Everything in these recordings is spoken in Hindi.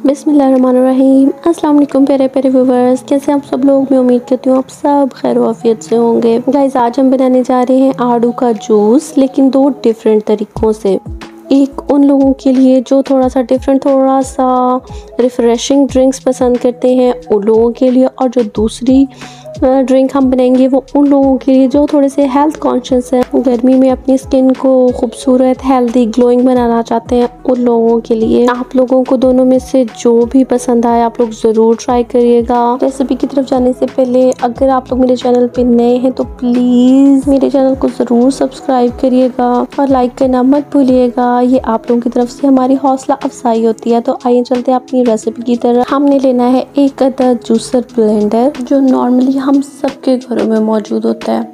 बिस्मिल्लाहिर्रहमानिर्रहीम। अस्सलाम वालेकुम प्यारे प्यारे व्यूवर्स, कैसे आप सब लोग। मैं उम्मीद करती हूँ आप सब खैर वाफियत से होंगे। गाइस, आज हम बनाने जा रहे हैं आड़ू का जूस, लेकिन दो डिफरेंट तरीक़ों से। एक उन लोगों के लिए जो थोड़ा सा डिफरेंट, थोड़ा सा रिफ़्रेशिंग ड्रिंक्स पसंद करते हैं उन लोगों के लिए, और जो दूसरी ड्रिंक हम बनाएंगे वो उन लोगों के लिए जो थोड़े से हेल्थ कॉन्शियस हैं, गर्मी में अपनी स्किन को खूबसूरत, हेल्दी, ग्लोइंग बनाना चाहते हैं उन लोगों के लिए। आप लोगों को दोनों में से जो भी पसंद आए आप लोग ज़रूर ट्राई करिएगा। रेसिपी की तरफ जाने से पहले अगर आप लोग मेरे चैनल पे नए हैं तो प्लीज़ मेरे चैनल को ज़रूर सब्सक्राइब करिएगा और लाइक करना मत भूलिएगा। ये आप लोगों की तरफ से हमारी हौसला अफजाई होती है। तो आइए चलते हैं अपनी रेसिपी की तरफ। हमने लेना है एक अदद जूसर ब्लेंडर, जो नॉर्मली हम सबके घरों में मौजूद होता है,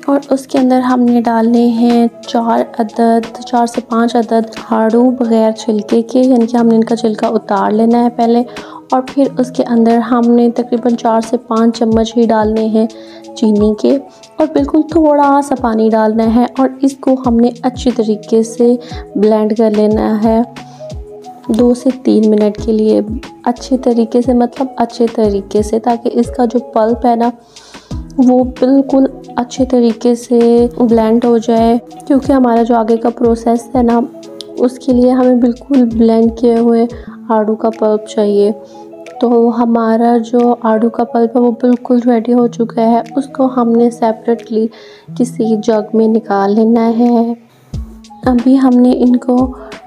और उसके अंदर हमने डालने हैं 4 से 5 अदद आड़ू बगैर छिलके के, यानी कि हमने इनका छिलका उतार लेना है पहले। और फिर उसके अंदर हमने तकरीबन 4 से 5 चम्मच ही डालने हैं चीनी के, और बिल्कुल थोड़ा सा पानी डालना है, और इसको हमने अच्छी तरीके से ब्लेंड कर लेना है 2 से 3 मिनट के लिए अच्छे तरीके से, मतलब अच्छे तरीके से, ताकि इसका जो पल्प है ना वो बिल्कुल अच्छे तरीके से ब्लेंड हो जाए। क्योंकि हमारा जो आगे का प्रोसेस है ना उसके लिए हमें बिल्कुल ब्लेंड किए हुए आड़ू का पल्प चाहिए। तो हमारा जो आड़ू का पल्प है वो बिल्कुल रेडी हो चुका है। उसको हमने सेपरेटली किसी जग में निकाल लेना है। अभी हमने इनको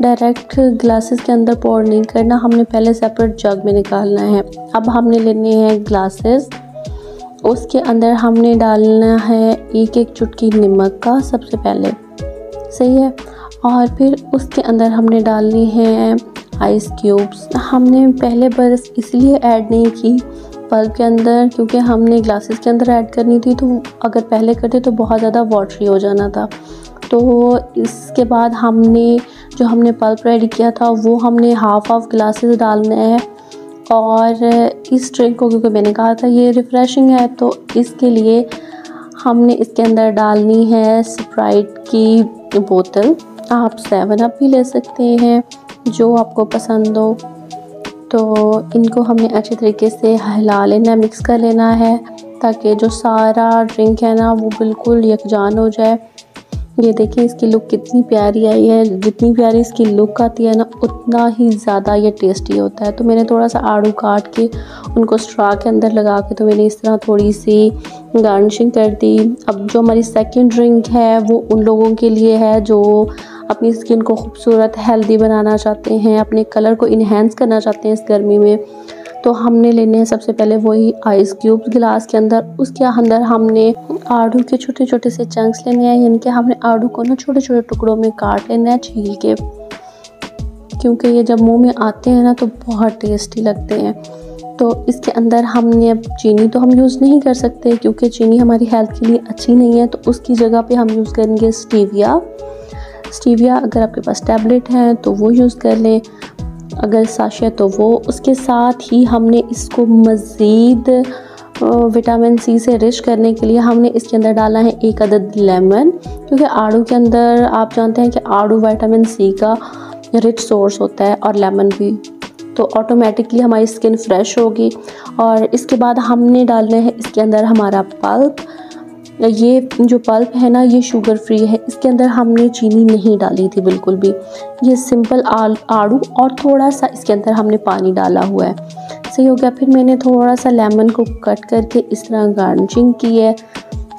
डायरेक्ट ग्लासेस के अंदर पोर नहीं करना, हमने पहले सेपरेट जग में निकालना है। अब हमने लेने हैं ग्लासेस, उसके अंदर हमने डालना है एक चुटकी नमक का सबसे पहले, सही है। और फिर उसके अंदर हमने डालनी है आइस क्यूब्स। हमने पहले बर्फ़ इसलिए ऐड नहीं की पल्प के अंदर क्योंकि हमने ग्लासेस के अंदर ऐड करनी थी, तो अगर पहले करते तो बहुत ज़्यादा वाटरी हो जाना था। तो इसके बाद हमने पल्प रेडी किया था वो हमने हाफ ग्लासेस डालना है। और इस ड्रिंक को, क्योंकि मैंने कहा था ये रिफ़्रेशिंग है, तो इसके लिए हमने इसके अंदर डालनी है स्प्राइट की बोतल। आप 7 अप भी ले सकते हैं, जो आपको पसंद हो। तो इनको हमने अच्छे तरीके से हिला लेना, मिक्स कर लेना है, ताकि जो सारा ड्रिंक है ना वो बिल्कुल यकजान हो जाए। ये देखिए इसकी लुक कितनी प्यारी आई है। जितनी प्यारी इसकी लुक आती है ना उतना ही ज़्यादा ये टेस्टी होता है। तो मैंने थोड़ा सा आड़ू काट के उनको स्ट्रॉ के अंदर लगा के, तो मैंने इस तरह थोड़ी सी गार्निशिंग कर दी। अब जो हमारी सेकंड ड्रिंक है वो उन लोगों के लिए है जो अपनी स्किन को खूबसूरत, हेल्दी बनाना चाहते हैं, अपने कलर को इन्हेंस करना चाहते हैं इस गर्मी में। तो हमने लेने हैं सबसे पहले वही आइस क्यूब्स गिलास के अंदर। उसके अंदर हमने आड़ू के छोटे छोटे से चंक्स लेने हैं, यानी कि हमने आड़ू को ना छोटे छोटे टुकड़ों में काट लेना है छील के, क्योंकि ये जब मुंह में आते हैं ना तो बहुत टेस्टी लगते हैं। तो इसके अंदर हमने, अब चीनी तो हम यूज़ नहीं कर सकते क्योंकि चीनी हमारी हेल्थ के लिए अच्छी नहीं है, तो उसकी जगह पे हम यूज़ करेंगे स्टीविया। अगर आपके पास टैबलेट है तो वो यूज़ कर लें, अगर साशे तो वो। उसके साथ ही हमने इसको मज़ीद विटामिन सी से रिच करने के लिए हमने इसके अंदर डाला है 1 अदद लेमन, क्योंकि आड़ू के अंदर आप जानते हैं कि आड़ू विटामिन सी का रिच सोर्स होता है, और लेमन भी। तो ऑटोमेटिकली हमारी स्किन फ्रेश होगी। और इसके बाद हमने डालना है इसके अंदर हमारा पल्प। ये जो पल्प है ना ये शुगर फ्री है, इसके अंदर हमने चीनी नहीं डाली थी बिल्कुल भी। ये सिंपल आड़ू और थोड़ा सा इसके अंदर हमने पानी डाला हुआ है, सही हो गया। फिर मैंने थोड़ा सा लेमन को कट करके इस तरह गार्निशिंग की है।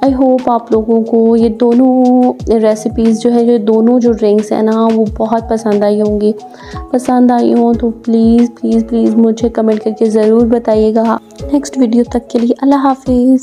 आई होप आप लोगों को ये दोनों रेसिपीज़ जो है, ये दोनों जो ड्रिंक्स हैं ना वो बहुत पसंद आई होंगी। पसंद आई हो तो प्लीज़ प्लीज़ प्लीज़ मुझे कमेंट करके ज़रूर बताइएगा। नेक्स्ट वीडियो तक के लिए अल्लाह हाफिज़।